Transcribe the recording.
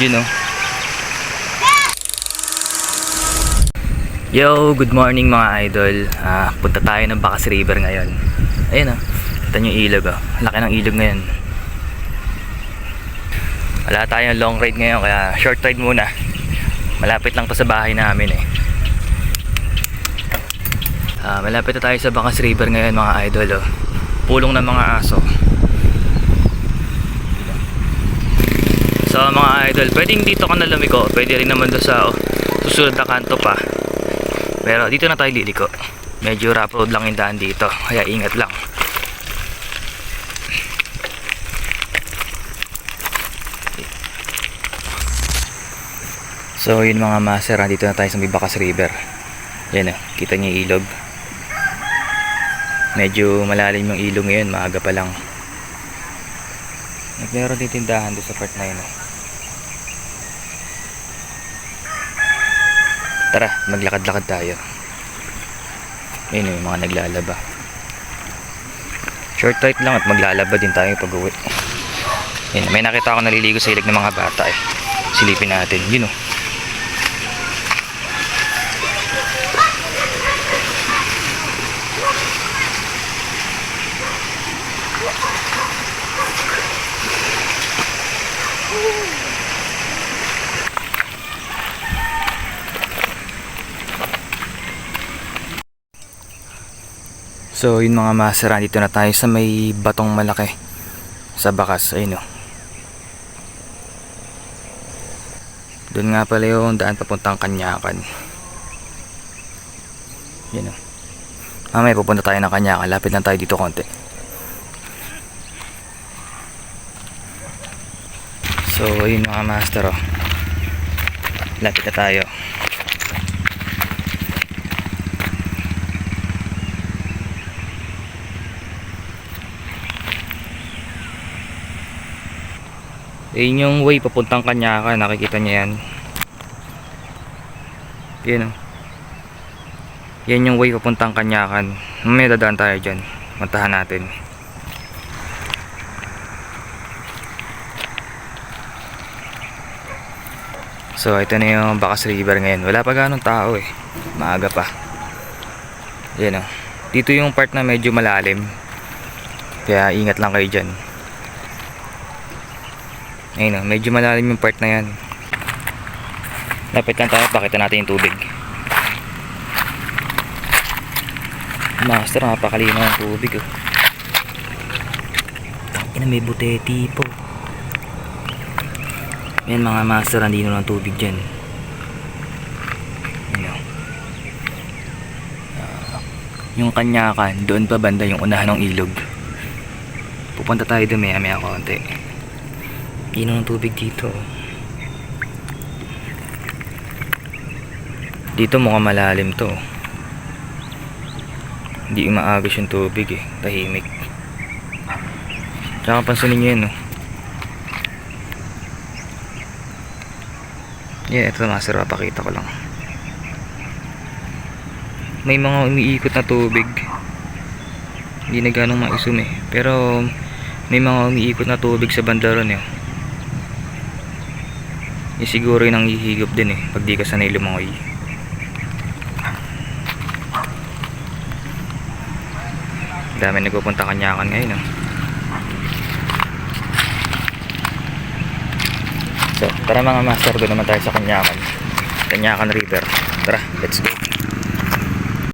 Yun know. Yo, good morning mga idol. Punta tayo ng Bacas River ngayon. Ayun kita nyo yung ilog Laki ng ilog ngayon. Wala tayong long ride ngayon, kaya short ride muna. Malapit lang to sa bahay namin malapit na tayo sa Bacas River ngayon mga idol Pulong ng mga aso. So mga idol, pwedeng dito ka na lumiko, pwede rin naman doon sa susunod na kanto pa. Pero dito na tayo liliko. Medyo rough road lang yung daan dito, kaya ingat lang. So yun mga master, dito na tayo sa may Bacas River. Yan kita niyo yung ilog. Medyo malalim yung ilog ngayon, maaga pa lang. Meron din tindahan doon sa part na yun Tara, maglakad-lakad tayo. Ayun yung mga naglalaba. Short ride lang at maglalaba din tayo pag uwi. Ayun, may nakita ako naliligo sa ilig ng mga bata Silipin natin, yun So yun mga master, dito na tayo sa may batong malaki sa Bacas. Ayun doon nga pala yung daan papuntang Kanyakan. Yun mamaya pupunta tayo ng Kanyakan, lapit lang tayo dito konti. So yun mga master lapit na tayo. Ayun yung way papuntang Kanyakan, nakikita niya yan. Yan yan yung way papuntang Kanyakan. May dadaan tayo dyan, puntahan natin. So ito na yung Bacas River ngayon. Wala pa ganong tao maaga pa. Yan dito yung part na medyo malalim, kaya ingat lang kayo dyan. Ayun medyo malalim yung part na yan. Lapit lang tayo, pakita natin yung tubig. Master, napakalino ng tubig may buteti po. Yan mga master, andino ng tubig dyan. Yung Kanyakan, doon pa banda yung unahan ng ilog. Pupunta tayo doon maya konti. Inom ng tubig dito. Dito mukhang malalim to. Hindi umaagos yung tubig tahimik. Tsaka pansinin nyo yun ito master, papakita ko lang. May mga umiikot na tubig. Hindi na ganong maisum pero may mga umiikot na tubig sa banda ron siguro yung nanghihigop din pag di ka sanay lumangoy. Dami nagpupunta Kanyakan ngayon So tara mga master, doon naman tayo sa Kanyakan River. Tara, let's go.